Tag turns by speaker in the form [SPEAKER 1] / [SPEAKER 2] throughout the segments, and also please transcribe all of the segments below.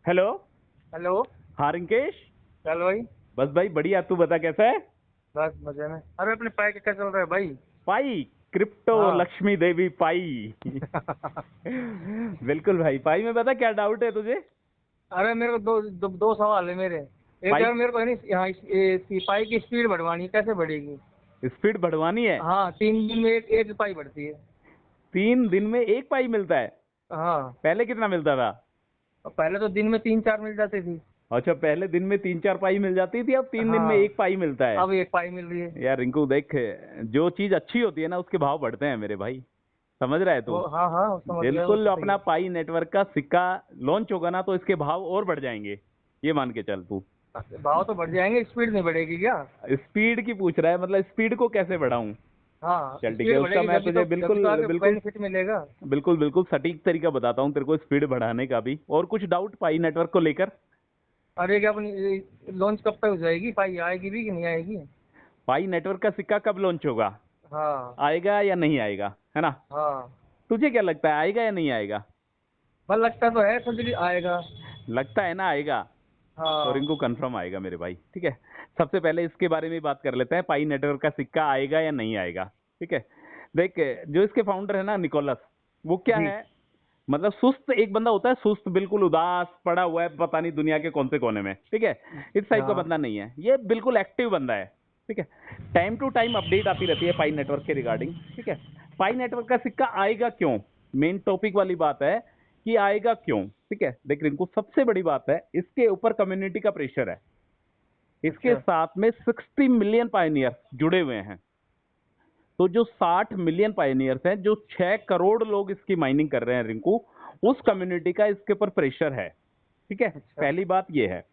[SPEAKER 1] Hello.
[SPEAKER 2] Hello.
[SPEAKER 1] हाँ रिंकेश।
[SPEAKER 2] चल भाई।
[SPEAKER 1] बस भाई बढ़िया, तू बता कैसा है।
[SPEAKER 2] बस मजे में। अरे अपने पाई का क्या चल रहा है भाई?
[SPEAKER 1] पाई। क्रिप्टो
[SPEAKER 2] हाँ।
[SPEAKER 1] लक्ष्मी देवी पाई। बिल्कुल भाई, पाई में बता क्या डाउट है तुझे।
[SPEAKER 2] अरे मेरे को दो सवाल है मेरे। एक
[SPEAKER 1] पाई
[SPEAKER 2] यार मेरे को है नहीं, यहाँ पाई की स्पीड बढ़वानी है, कैसे बढ़ेगी?
[SPEAKER 1] स्पीड बढ़वानी है।
[SPEAKER 2] हाँ, 3 दिन में एक पाई बढ़ती है।
[SPEAKER 1] 3 दिन में एक पाई मिलता है।
[SPEAKER 2] हाँ।
[SPEAKER 1] पहले कितना मिलता था।
[SPEAKER 2] और पहले तो दिन में 3-4 मिल जाती थी।
[SPEAKER 1] अच्छा, पहले दिन में 3-4 पाई मिल जाती थी, अब 3 दिन में
[SPEAKER 2] हाँ।
[SPEAKER 1] एक पाई मिलता है।
[SPEAKER 2] अब एक पाई मिल रही है।
[SPEAKER 1] यार रिंकू देख, जो चीज अच्छी होती है ना उसके भाव बढ़ते हैं मेरे भाई। समझ रहा है तू।
[SPEAKER 2] वो हाँ हाँ, समझ गया, वो
[SPEAKER 1] बिल्कुल,
[SPEAKER 2] तो सही
[SPEAKER 1] अपना
[SPEAKER 2] है।
[SPEAKER 1] पाई नेटवर्क का सिक्का लॉन्च होगा ना तो इसके भाव और बढ़ जाएंगे। ये मान के चल तू।
[SPEAKER 2] भाव तो बढ़ जाएंगे, स्पीड नहीं बढ़ेगी क्या?
[SPEAKER 1] स्पीड की पूछ रहा है, मतलब स्पीड को कैसे बढ़ाऊं।
[SPEAKER 2] हाँ,
[SPEAKER 1] चल ठीक है,
[SPEAKER 2] स्पीड
[SPEAKER 1] उसका
[SPEAKER 2] बढ़ेगी
[SPEAKER 1] मैं
[SPEAKER 2] जब भी
[SPEAKER 1] तुझे
[SPEAKER 2] तो जब भी तो
[SPEAKER 1] बिल्कुल
[SPEAKER 2] आगे
[SPEAKER 1] बिल्कुल
[SPEAKER 2] बेनिफिट मिलेगा।
[SPEAKER 1] बिल्कुल बिल्कुल सटीक तरीका बताता हूँ तेरे को स्पीड बढ़ाने का भी। और कुछ डाउट पाई नेटवर्क को लेकर।
[SPEAKER 2] अरे क्या अपनी लॉन्च कब तक हो जाएगी? पाई आएगी भी कि नहीं आएगी?
[SPEAKER 1] पाई नेटवर्क का सिक्का कब लॉन्च होगा,
[SPEAKER 2] हाँ।
[SPEAKER 1] आएगा या नहीं आएगा, है ना।
[SPEAKER 2] हाँ।
[SPEAKER 1] तुझे क्या लगता है, आएगा या नहीं आएगा।
[SPEAKER 2] बस लगता तो है, सोच ली आएगा।
[SPEAKER 1] लगता है ना आएगा। और
[SPEAKER 2] हाँ।
[SPEAKER 1] इनको कंफर्म आएगा मेरे भाई, ठीक है। सबसे पहले इसके बारे में बात कर लेते हैं, पाई नेटवर्क का सिक्का आएगा या नहीं आएगा। ठीक है। देख, जो इसके फाउंडर है ना निकोलस, वो क्या
[SPEAKER 2] जी।
[SPEAKER 1] है, मतलब सुस्त एक बंदा होता है, सुस्त बिल्कुल उदास पड़ा हुआ है पता नहीं दुनिया के कौन से कोने में, ठीक है। इस टाइप का
[SPEAKER 2] हाँ।
[SPEAKER 1] बंदा नहीं है, ये बिल्कुल एक्टिव बंदा है। ठीक है। टाइम टू टाइम अपडेट आती रहती है पाई नेटवर्क के रिगार्डिंग, ठीक है। पाई नेटवर्क का सिक्का आएगा क्यों, मेन टॉपिक वाली बात है कि आएगा क्यों। ठीक है, देख रिंकू, सबसे बड़ी बात है इसके ऊपर कम्युनिटी का प्रेशर है। इसके
[SPEAKER 2] अच्छा।
[SPEAKER 1] साथ में 60 मिलियन पायनियर जुड़े हुए हैं। तो जो 60 मिलियन पायनियर्स हैं, जो 6 करोड़ लोग इसकी माइनिंग कर रहे हैं रिंकू, उस कम्युनिटी का इसके ऊपर प्रेशर है। ठीक है।
[SPEAKER 2] अच्छा।
[SPEAKER 1] पहली बात यह है।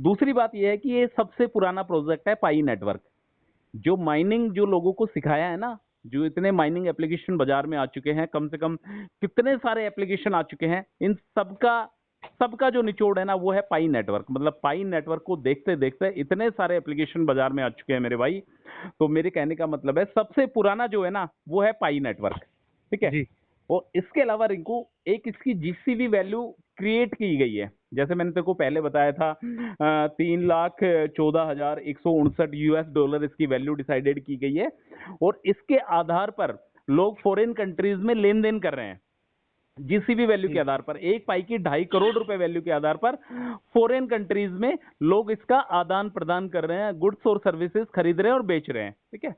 [SPEAKER 1] दूसरी बात यह है कि ये सबसे पुराना प्रोजेक्ट है पाई नेटवर्क। जो माइनिंग जो लोगों को सिखाया है ना, जो इतने माइनिंग एप्लीकेशन बाजार में आ चुके हैं, कम से कम कितने सारे एप्लीकेशन आ चुके हैं, इन सबका सबका जो निचोड़ है ना वो है पाई नेटवर्क। मतलब पाई नेटवर्क को देखते देखते इतने सारे एप्लीकेशन बाजार में आ चुके हैं मेरे भाई। तो मेरे कहने का मतलब है सबसे पुराना जो है ना वो है पाई नेटवर्क। ठीक है।
[SPEAKER 2] जी।
[SPEAKER 1] और इसके अलावा रिंकू, एक इसकी जीसीवी वैल्यू क्रिएट की गई है। जैसे मैंने तेरे को पहले बताया था, 3,14,159 यूएस डॉलर इसकी वैल्यू डिसाइडेड की गई है। और इसके आधार पर लोग फॉरेन कंट्रीज में लेन देन कर रहे हैं। जीसीबी वैल्यू के
[SPEAKER 2] जी।
[SPEAKER 1] आधार पर एक पाई की 2.5 करोड़ रुपए वैल्यू के आधार पर फॉरेन कंट्रीज में लोग इसका आदान प्रदान कर रहे हैं, गुड्स और सर्विसेज खरीद रहे हैं और बेच रहे हैं। ठीक है।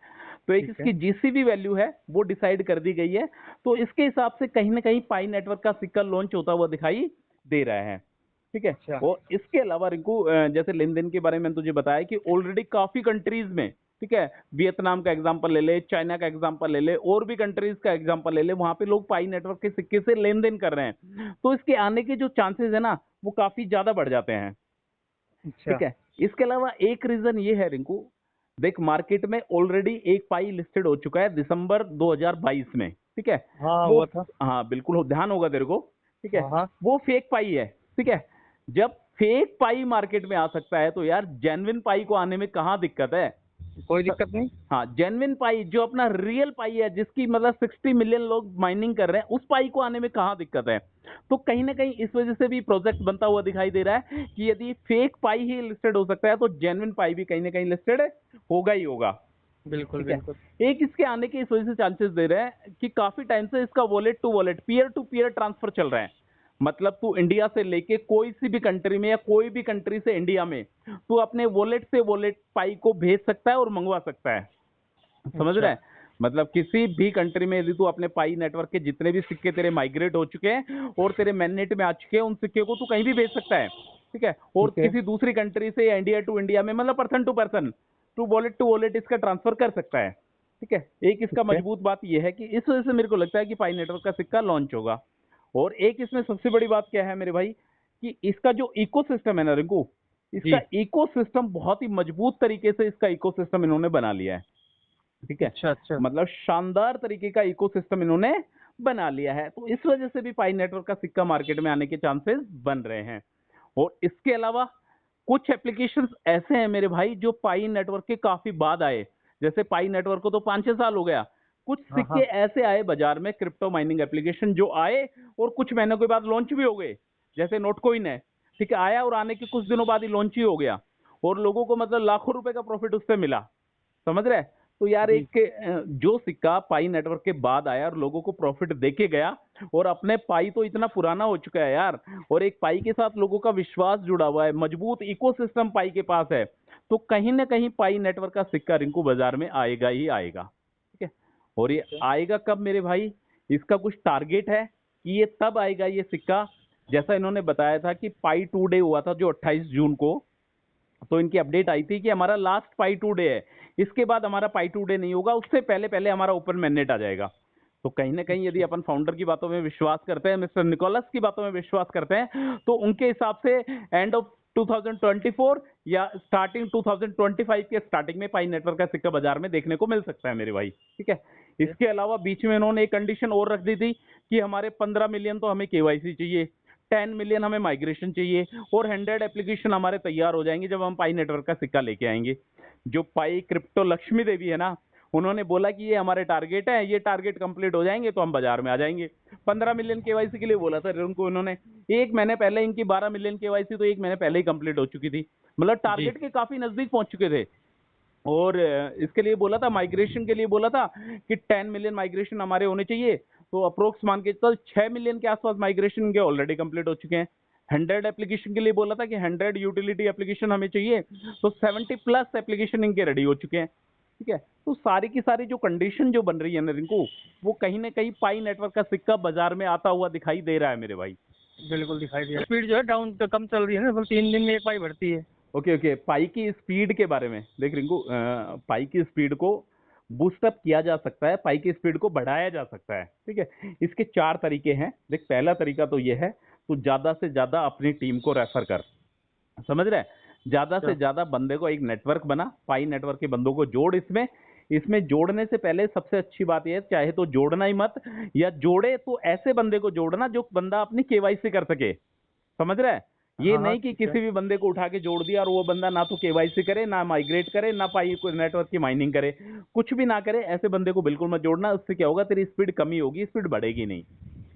[SPEAKER 1] तो एक
[SPEAKER 2] ठीक है।
[SPEAKER 1] इसकी जीसीबी वैल्यू है वो डिसाइड कर दी गई है। तो इसके हिसाब से कहीं ना कहीं पाई नेटवर्क का सिक्का लॉन्च होता हुआ दिखाई दे रहा है। ठीक है।
[SPEAKER 2] अच्छा।
[SPEAKER 1] और इसके अलावा रिंकू, जैसे लेन देन के बारे में मैंने तुझे बताया कि ऑलरेडी काफी कंट्रीज में, ठीक है, वियतनाम का एग्जांपल ले ले, चाइना का एग्जांपल ले ले, और भी कंट्रीज का एग्जांपल ले ले, वहां पे लोग पाई नेटवर्क के सिक्के से लेन देन कर रहे हैं। तो इसके आने के जो चांसेस है ना वो काफी ज्यादा बढ़ जाते हैं।
[SPEAKER 2] अच्छा।
[SPEAKER 1] ठीक है। इसके अलावा एक रीजन ये है रिंकू, देख मार्केट में ऑलरेडी एक पाई लिस्टेड हो चुका है दिसंबर 2022 में। ठीक है।
[SPEAKER 2] हाँ,
[SPEAKER 1] वो,
[SPEAKER 2] हुआ था।
[SPEAKER 1] हाँ बिल्कुल ध्यान होगा तेरे को। ठीक है।
[SPEAKER 2] हाँ हाँ।
[SPEAKER 1] वो फेक पाई है। ठीक है। जब फेक पाई मार्केट में आ सकता है तो यार जेन्युइन पाई को आने में कहाँ दिक्कत है।
[SPEAKER 2] कोई
[SPEAKER 1] स-
[SPEAKER 2] दिक्कत नहीं।
[SPEAKER 1] हाँ, जेन्युइन पाई जो अपना रियल पाई है, जिसकी मतलब 60 मिलियन लोग माइनिंग कर रहे हैं, उस पाई को आने में कहाँ दिक्कत है। तो कहीं ना कहीं इस वजह से भी प्रोजेक्ट बनता हुआ दिखाई दे रहा है कि यदि फेक पाई ही लिस्टेड हो सकता है तो जेन्युइन पाई भी कहीं ना कहीं लिस्टेड होगा ही होगा।
[SPEAKER 2] बिल्कुल
[SPEAKER 1] ठीक है।
[SPEAKER 2] बिल्कुल।
[SPEAKER 1] एक इसके आने के इस वजह से चांसेस दे रहे हैं कि काफी टाइम से इसका wallet to wallet, peer to peer transfer चल रहा है। मतलब तू इंडिया से लेके कोई सी भी कंट्री में या कोई भी कंट्री से इंडिया में तू अपने वॉलेट से वॉलेट पाई को भेज सकता है और मंगवा सकता है। समझ रहा
[SPEAKER 2] अच्छा।
[SPEAKER 1] है। मतलब किसी भी कंट्री में यदि तू अपने पाई नेटवर्क के जितने भी सिक्के तेरे माइग्रेट हो चुके हैं और तेरे मैननेट में आ चुके हैं, उन सिक्के को तू कहीं भी भेज सकता है। ठीक है। और
[SPEAKER 2] ठीक है।
[SPEAKER 1] किसी दूसरी कंट्री से या इंडिया टू इंडिया में, मतलब पर्सन टू वॉलेट इसका ट्रांसफर कर सकता है। ठीक है। एक इसका
[SPEAKER 2] ठीक है।
[SPEAKER 1] मजबूत बात यह है कि इस वजह से मेरे को लगता है कि पाई नेटवर्क का सिक्का लॉन्च होगा। और एक इसमें सबसे बड़ी बात क्या है मेरे भाई, कि इसका जो इकोसिस्टम है ना रिंकू, इसका
[SPEAKER 2] जी।
[SPEAKER 1] इकोसिस्टम बहुत ही मजबूत तरीके से इसका इकोसिस्टम इन्होंने बना लिया है। ठीक है।
[SPEAKER 2] अच्छा। अच्छा।
[SPEAKER 1] मतलब शानदार तरीके का इकोसिस्टम इन्होंने बना लिया है। तो इस वजह से भी पाई नेटवर्क का सिक्का मार्केट में आने के चांसेस बन रहे हैं। और इसके अलावा कुछ एप्लीकेशंस ऐसे हैं मेरे भाई जो पाई नेटवर्क के काफी बाद आए। जैसे पाई नेटवर्क को तो 5-6 साल हो गया, कुछ
[SPEAKER 2] हाँ
[SPEAKER 1] सिक्के
[SPEAKER 2] हाँ।
[SPEAKER 1] ऐसे आए बाजार में, क्रिप्टो माइनिंग एप्लीकेशन जो आए और कुछ महीनों के बाद लॉन्च भी हो गए। जैसे नोटकॉइन है। ठीक है, आया और आने के कुछ दिनों बाद ही लॉन्च ही हो गया और लोगों को मतलब लाखों रुपए का प्रॉफिट उससे मिला, समझ रहे? तो यार
[SPEAKER 2] जी।
[SPEAKER 1] एक जो सिक्का पाई नेटवर्क के बाद आया और लोगों को प्रॉफिट देके गया, और अपने पाई तो इतना पुराना हो चुका है यार, और एक पाई के साथ लोगों का विश्वास जुड़ा हुआ है, मजबूत इकोसिस्टम पाई के पास है, तो कहीं ना कहीं पाई नेटवर्क का सिक्का रिंकू बाजार में आएगा ही आएगा। ठीक है, और ये
[SPEAKER 2] अच्छा।
[SPEAKER 1] आएगा कब मेरे भाई? इसका कुछ टारगेट है कि ये तब आएगा ये सिक्का, जैसा इन्होंने बताया था कि पाई 2 डे हुआ था जो 28 जून को, तो इनकी अपडेट आई थी कि हमारा लास्ट पाई 2 डे है, इसके बाद हमारा पाई 2 डे नहीं होगा, उससे पहले पहले हमारा ओपन मैंडेट आ जाएगा। तो कहीं ना कहीं यदि
[SPEAKER 2] अच्छा।
[SPEAKER 1] अपन फाउंडर की बातों में विश्वास करते हैं, मिस्टर निकोलस की बातों में विश्वास करते हैं, तो उनके हिसाब से एंड ऑफ 2024 या स्टार्टिंग 2025 के स्टार्टिंग में पाई नेटवर्क का सिक्का बाजार में देखने को मिल सकता है मेरे भाई। ठीक है, इसके अलावा बीच में इन्होंने एक कंडीशन और रख दी थी कि हमारे 15 मिलियन तो हमें केवाईसी चाहिए, 10 मिलियन हमें माइग्रेशन चाहिए, और 100 एप्लीकेशन हमारे तैयार हो जाएंगे जब हम पाई नेटवर्क का सिक्का लेके आएंगे। जो पाई क्रिप्टो लक्ष्मी देवी है ना, उन्होंने बोला कि ये हमारे टारगेट है, ये टारगेट कंप्लीट हो जाएंगे तो हम बाजार में आ जाएंगे। 15 मिलियन केवाईसी के लिए बोला था उनको उन्होंने, एक महीने पहले इनकी 12 मिलियन केवाईसी तो एक महीने पहले ही कंप्लीट हो चुकी थी, मतलब
[SPEAKER 2] जी।
[SPEAKER 1] टारगेट के काफी नजदीक पहुंच चुके थे। और इसके लिए बोला था, माइग्रेशन के लिए बोला था कि 10 मिलियन माइग्रेशन हमारे होने चाहिए, तो अप्रोक्स मान के चल 6 मिलियन के आसपास माइग्रेशन के ऑलरेडी कंप्लीट हो चुके हैं। 100 एप्लीकेशन के लिए बोला था कि 100 यूटिलिटी एप्लीकेशन हमें चाहिए, तो 70 प्लस एप्लीकेशन इनके रेडी हो चुके हैं। ठीक है, तो सारी की सारी जो कंडीशन जो बन रही है ना रिंकू, वो कहीं ना कहीं पाई नेटवर्क का सिक्का बाजार में आता हुआ दिखाई दे रहा है मेरे भाई।
[SPEAKER 2] बिल्कुल दिखाई दिया। स्पीड जो है डाउन तो कम चल रही है ना, बस 3 दिन में एक पाई बढ़ती है।
[SPEAKER 1] ओके ओके, पाई की स्पीड के बारे में देख रिंकू, पाई की स्पीड को बूस्टअप किया जा सकता है, पाई की स्पीड को बढ़ाया जा सकता है। ठीक है, इसके 4 तरीके हैं। देख, पहला तरीका तो ये है, तू ज्यादा से ज्यादा अपनी टीम को रेफर कर, समझ रहे? ज्यादा से
[SPEAKER 2] अच्छा।
[SPEAKER 1] ज्यादा बंदे को एक नेटवर्क बना, पाई नेटवर्क के बंदों को जोड़ इसमें। इसमें जोड़ने से पहले सबसे अच्छी बात यह है, चाहे तो जोड़ना ही मत, या जोड़े तो ऐसे बंदे को जोड़ना जो बंदा अपनी केवाईसी कर सके, समझ रहा है? ये
[SPEAKER 2] हाँ हाँ,
[SPEAKER 1] नहीं कि
[SPEAKER 2] ठीक है।
[SPEAKER 1] किसी भी बंदे को उठा के जोड़ दिया और वो बंदा ना तो केवाईसी करे, ना माइग्रेट करे, ना पाई को नेटवर्क की माइनिंग करे, कुछ भी ना करे, ऐसे बंदे को बिल्कुल मत जोड़ना। उससे क्या होगा, तेरी स्पीड कमी होगी, स्पीड बढ़ेगी नहीं।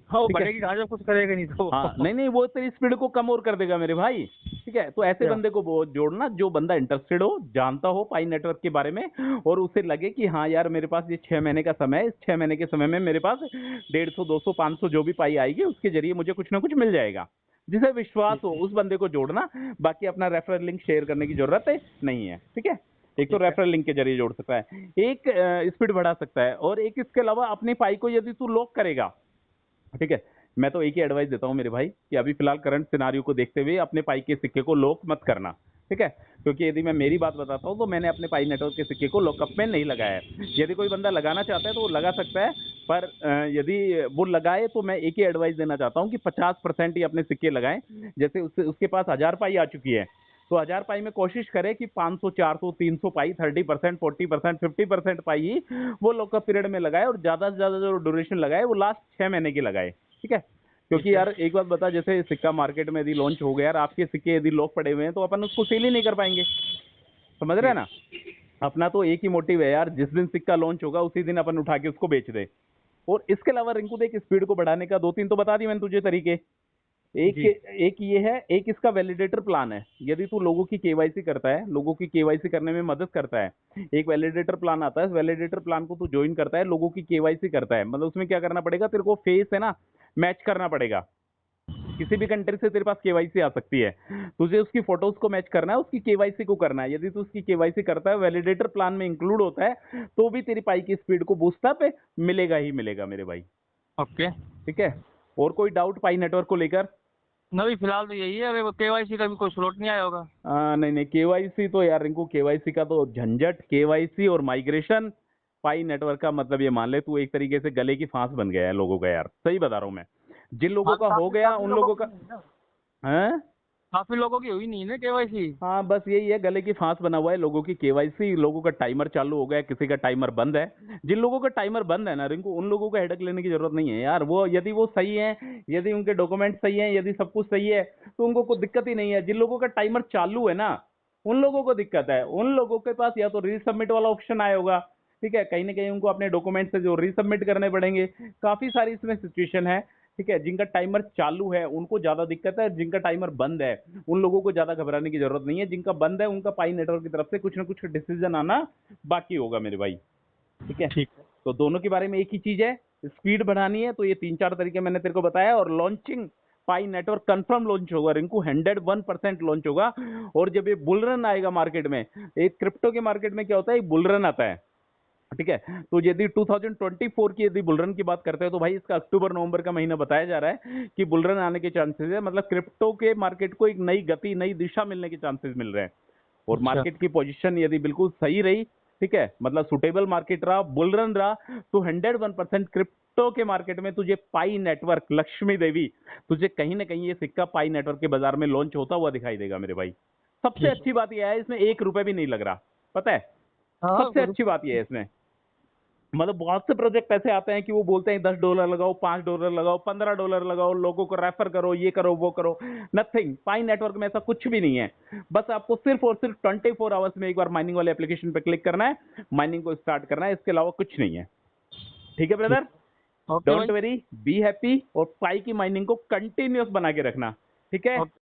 [SPEAKER 2] हाँ, वो
[SPEAKER 1] ठीक है,
[SPEAKER 2] बढ़ेगी कहाँ जब कुछ करेगा नहीं तो।
[SPEAKER 1] हाँ, नहीं नहीं, वो तेरी स्पीड को कम और कर देगा मेरे भाई। ठीक है, तो ऐसे
[SPEAKER 2] अच्छा।
[SPEAKER 1] बंदे को वो जोड़ना जो बंदा इंटरेस्टेड हो, जानता हो पाई नेटवर्क के बारे में, और उसे लगे कि हाँ यार मेरे पास ये 6 महीने का समय है, इस 6 महीने के समय में मेरे पास 150 200 500 जो भी पाई आएगी उसके जरिए मुझे कुछ ना कुछ मिल जाएगा, जिसे विश्वास
[SPEAKER 2] ठीक
[SPEAKER 1] हो,
[SPEAKER 2] है।
[SPEAKER 1] उस बंदे को जोड़ना। बाकी अपना रेफरल लिंक शेयर करने की जरूरत है नहीं है। ठीक है, एक तो
[SPEAKER 2] ठीक है।
[SPEAKER 1] रेफरल लिंक के जरिए जोड़ सकता है, एक स्पीड बढ़ा सकता है, और एक इसके अलावा अपनी पाई को यदि तू लॉक करेगा, ठीक है, मैं तो एक ही एडवाइस देता हूँ मेरे भाई कि अभी फिलहाल करंट सिनारियो को देखते हुए अपने पाई के सिक्के को लॉक मत करना। ठीक है, क्योंकि यदि मैं मेरी बात बताता हूँ तो मैंने अपने पाई नेटवर्क के सिक्के को लॉकअप में नहीं लगाया है। यदि कोई बंदा लगाना चाहता है तो वो लगा सकता है, पर यदि वो लगाए तो मैं एक ही एडवाइस देना चाहता हूँ कि 50% ही अपने सिक्के लगाएं। जैसे उससे उसके पास 1000 पाई आ चुकी है, तो 1000 पाई में कोशिश करे कि 500 400 300 पाई, 30% 40% 50% पाई ही वो लॉकअप पीरियड में लगाए, और ज्यादा से ज्यादा जो ड्यूरेशन लगाए वो लास्ट 6 महीने की लगाए। ठीक है, क्योंकि
[SPEAKER 2] ठीक है।
[SPEAKER 1] यार एक बात बता, जैसे सिक्का मार्केट में यदि लॉन्च हो गया यार, आपके सिक्के यदि लॉक पड़े हुए हैं तो अपन उसको सेल ही नहीं कर पाएंगे, समझ रहे
[SPEAKER 2] जी।
[SPEAKER 1] हैं ना? अपना तो एक ही मोटिव है यार, जिस दिन सिक्का लॉन्च होगा उसी दिन अपन उठा के उसको बेच दे। और इसके अलावा रिंकू देख, स्पीड को बढ़ाने का 2 3 तो बता दी मैंने तुझे तरीके। एक
[SPEAKER 2] जी।
[SPEAKER 1] एक ये है, एक इसका वैलिडेटर प्लान है। यदि तू लोगों की केवाईसी करता है, लोगों की केवाईसी करने में मदद करता है, एक वैलिडेटर प्लान आता है, वैलिडेटर प्लान को तू ज्वाइन करता है, लोगों की केवाईसी करता है, मतलब उसमें क्या करना पड़ेगा, तेरे को फेस है ना मैच करना पड़ेगा। किसी भी कंट्री से तेरे पास केवाईसी आ सकती है, तुझे उसकी फोटोज को मैच करना है, उसकी केवाईसी को करना है। यदि तू उसकी केवाईसी करता है, वैलिडेटर प्लान में इंक्लूड होता है, तो भी तेरी पाई की स्पीड को बूस्टअप मिलेगा ही मिलेगा मेरे भाई।
[SPEAKER 2] ओके।
[SPEAKER 1] ठीक है, और कोई डाउट पाई नेटवर्क को लेकर?
[SPEAKER 2] नहीं, फिलहाल तो यही है। अभी वो केवाईसी का भी कोई स्लॉट नहीं आया होगा।
[SPEAKER 1] नहीं नहीं, केवाईसी तो यार रिंकू, केवाईसी का तो झंझट, केवाईसी और माइग्रेशन पाई नेटवर्क का मतलब ये मान ले तू एक तरीके से गले की फांस बन गया है लोगों का यार, सही बता रहा हूँ मैं। जिन लोगों
[SPEAKER 2] हाँ,
[SPEAKER 1] का हो
[SPEAKER 2] काफी
[SPEAKER 1] गया
[SPEAKER 2] काफी
[SPEAKER 1] उन
[SPEAKER 2] लोगों
[SPEAKER 1] लोगों
[SPEAKER 2] की
[SPEAKER 1] का
[SPEAKER 2] नहीं है ना।
[SPEAKER 1] है।
[SPEAKER 2] काफी लोगों की हुई नहीं है ना केवाईसी।
[SPEAKER 1] हाँ, बस यही है, गले की फांस बना हुआ है लोगों की केवाईसी, लोगों का टाइमर चालू हो गया, किसी का टाइमर बंद है। जिन लोगों का टाइमर बंद है ना रिंकू, उन लोगों को हेडक लेने की जरूरत नहीं है यार। वो यदि वो सही है, यदि उनके डॉक्यूमेंट सही है, यदि सब कुछ सही है, तो उनको कोई दिक्कत ही नहीं है। जिन लोगों का टाइमर चालू है ना, उन लोगों को दिक्कत है। उन लोगों के पास या तो रीसबमिट वाला ऑप्शन आया होगा, ठीक है, कहीं ना कहीं उनको अपने डॉक्यूमेंट से जो रीसबमिट करने पड़ेंगे। काफी सारी इसमें सिचुएशन है, ठीक है, जिनका टाइमर चालू है उनको ज्यादा दिक्कत है, जिनका टाइमर बंद है उन लोगों को ज्यादा घबराने की जरूरत नहीं है। जिनका बंद है उनका पाई नेटवर्क की तरफ से कुछ ना कुछ डिसीजन आना बाकी होगा मेरे भाई। ठीक है,
[SPEAKER 2] ठीक है।
[SPEAKER 1] तो दोनों के बारे में एक ही चीज है, स्पीड बढ़ानी है तो ये 3-4 तरीके मैंने तेरे को बताया। और लॉन्चिंग पाई नेटवर्क कंफर्म लॉन्च होगा रिंकू, 101% लॉन्च होगा। और जब ये बुल रन आएगा मार्केट में, एक क्रिप्टो के मार्केट में क्या होता है, एक बुल रन आता है, ठीक है। तो यदि 2024 की यदि बुलरन की बात करते हैं तो भाई इसका अक्टूबर नवंबर का महीना बताया जा रहा है कि बुलरन आने के चांसेस है। मतलब क्रिप्टो के मार्केट को एक नई गति, नई दिशा मिलने के चांसेस मिल रहे हैं। और
[SPEAKER 2] अच्छा।
[SPEAKER 1] मार्केट की पोजीशन यदि बिल्कुल सही रही, ठीक है, मतलब सुटेबल मार्केट रहा, बुलरन रहा, तो 101% क्रिप्टो के मार्केट में तुझे पाई नेटवर्क, लक्ष्मी देवी, तुझे कहीं ना कहीं ये सिक्का पाई नेटवर्क के बाजार में लॉन्च होता हुआ दिखाई देगा मेरे भाई। सबसे
[SPEAKER 2] ठीक है।
[SPEAKER 1] अच्छी बात यह है इसमें 1 रुपए भी नहीं लग रहा, पता है।
[SPEAKER 2] हाँ
[SPEAKER 1] सबसे अच्छी बात यह है इसमें, मतलब बहुत से प्रोजेक्ट ऐसे आते हैं कि वो बोलते हैं $10 लगाओ, $5 लगाओ, $15 लगाओ, लोगों को रेफर करो, ये करो वो करो। नथिंग, पाई नेटवर्क में ऐसा कुछ भी नहीं है। बस आपको सिर्फ और सिर्फ 24 आवर्स में एक बार माइनिंग वाले एप्लीकेशन पे क्लिक करना है, माइनिंग को स्टार्ट करना है, इसके अलावा कुछ नहीं है। ठीक है
[SPEAKER 2] ठीक।
[SPEAKER 1] ब्रदर,
[SPEAKER 2] ओके
[SPEAKER 1] डोंट
[SPEAKER 2] भाई।
[SPEAKER 1] वेरी, बी हैप्पी, और पाई की माइनिंग को कंटिन्यूस बना के रखना। ठीक है।
[SPEAKER 2] ओके।